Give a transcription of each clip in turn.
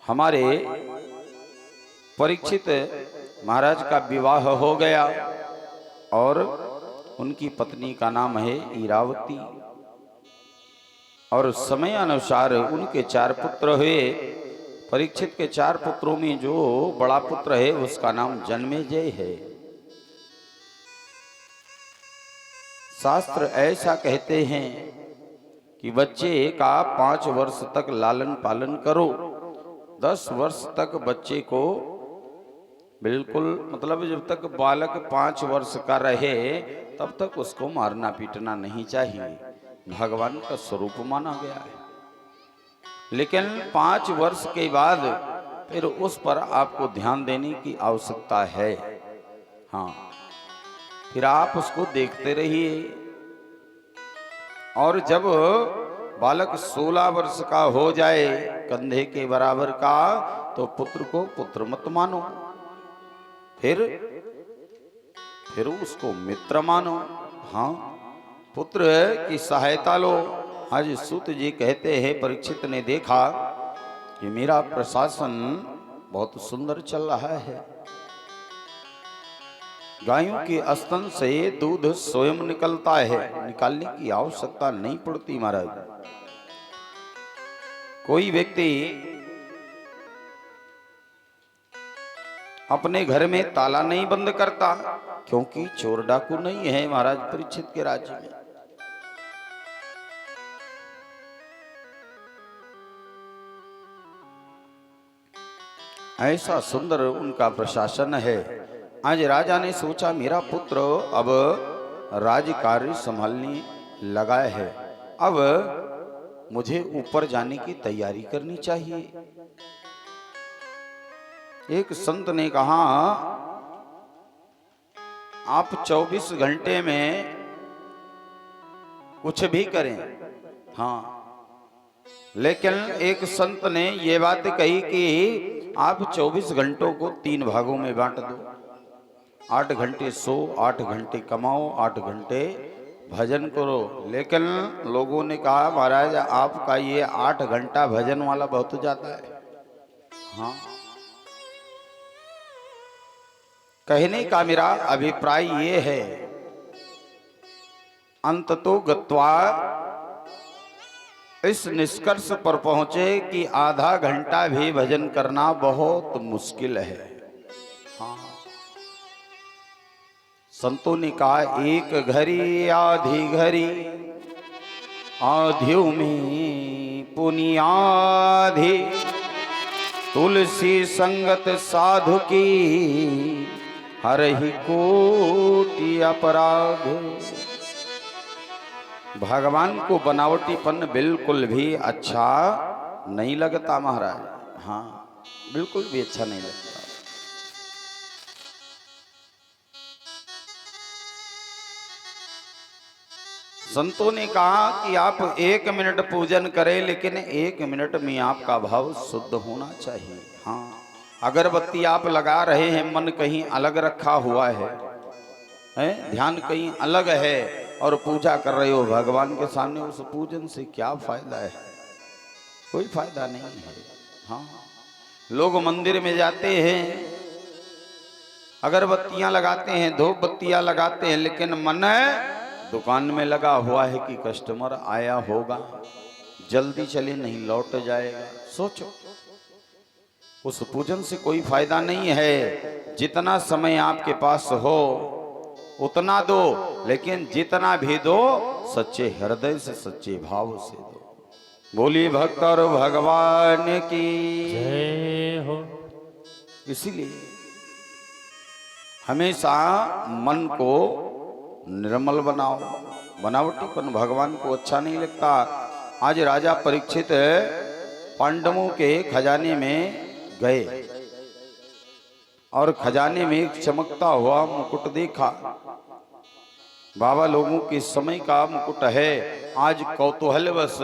हमारे परीक्षित महाराज का विवाह हो गया और उनकी पत्नी का नाम है इरावती। और समय अनुसार उनके 4 पुत्र हुए। परीक्षित के 4 पुत्रों में जो बड़ा पुत्र है उसका नाम जन्मेजय है। शास्त्र ऐसा कहते हैं कि बच्चे का 5 वर्ष तक लालन पालन करो, 10 वर्ष तक बच्चे को बिल्कुल मतलब जब तक बालक 5 वर्ष का रहे तब तक उसको मारना पीटना नहीं चाहिए, भगवान का स्वरूप माना गया है। लेकिन 5 वर्ष के बाद फिर उस पर आपको ध्यान देने की आवश्यकता है। हाँ, फिर आप उसको देखते रहिए। और जब बालक 16 वर्ष का हो जाए, कंधे के बराबर का, तो पुत्र को पुत्र मत मानो, फिर उसको मित्र मानो। हाँ, पुत्र की सहायता लो। आज सूत जी कहते हैं परीक्षित ने देखा कि मेरा प्रशासन बहुत सुंदर चल रहा है, गायों के स्तन से दूध स्वयं निकलता है, निकालने की आवश्यकता नहीं पड़ती महाराज। कोई व्यक्ति अपने घर में ताला नहीं बंद करता क्योंकि चोर डाकू नहीं है महाराज परीक्षित के राज्य में। ऐसा सुंदर उनका प्रशासन है। आज राजा ने सोचा मेरा पुत्र अब राज कार्य संभालने लगा है, अब मुझे ऊपर जाने की तैयारी करनी चाहिए। एक संत ने कहा आप 24 घंटे में कुछ भी करें, हाँ, लेकिन एक संत ने ये बात कही कि आप 24 घंटों को 3 भागों में बांट दो। 8 घंटे सो, 8 घंटे कमाओ, 8 घंटे भजन करो। लेकिन लोगों ने कहा महाराज आपका ये 8 घंटा भजन वाला बहुत ज्यादा है। हाँ, कहने का मेरा अभिप्राय ये है, अंततो गत्वा इस निष्कर्ष पर पहुंचे कि आधा घंटा भी भजन करना बहुत मुश्किल है। हाँ, संतों ने कहा एक घड़ी आधी घड़ी, आधियों में पुनियाधी, तुलसी संगत साधु की हरहि कोटि अपराध। भगवान को बनावटीपन बिल्कुल भी अच्छा नहीं लगता महाराज। हाँ, बिल्कुल भी अच्छा नहीं लगता। संतों ने कहा कि आप 1 मिनट पूजन करें, लेकिन 1 मिनट में आपका भाव शुद्ध होना चाहिए। हाँ, अगरबत्ती आप लगा रहे हैं, मन कहीं अलग रखा हुआ है, ध्यान कहीं अलग है और पूजा कर रहे हो भगवान के सामने, उस पूजन से क्या फायदा है? कोई फायदा नहीं है। हाँ, लोग मंदिर में जाते हैं, अगरबत्तियां लगाते हैं, धूप बत्तियां लगाते हैं, लेकिन मन दुकान में लगा हुआ है कि कस्टमर आया होगा, जल्दी चले नहीं लौट जाएगा। सोचो, उस पूजन से कोई फायदा नहीं है। जितना समय आपके पास हो उतना दो, लेकिन जितना भी दो सच्चे हृदय से, सच्चे भाव से दो। बोलिए भक्त और भगवान की जय हो। इसीलिए हमेशा मन को निर्मल बनाओ। बनावटीपन भगवान को अच्छा नहीं लगता। आज राजा परीक्षित पांडवों के खजाने में गए और खजाने में एक चमकता हुआ मुकुट देखा। बाबा लोगों के समय का मुकुट है। आज कौतूहलवश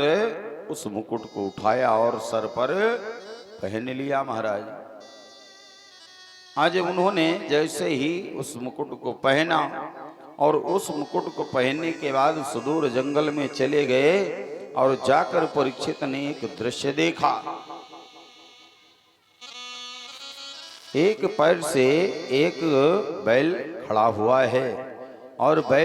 उस मुकुट को उठाया और सर पर पहन लिया महाराज। आज उन्होंने जैसे ही उस मुकुट को पहना और उस मुकुट को पहनने के बाद सुदूर जंगल में चले गए और जाकर परीक्षित ने एक दृश्य देखा। एक पैर से एक बैल खड़ा हुआ है और बैल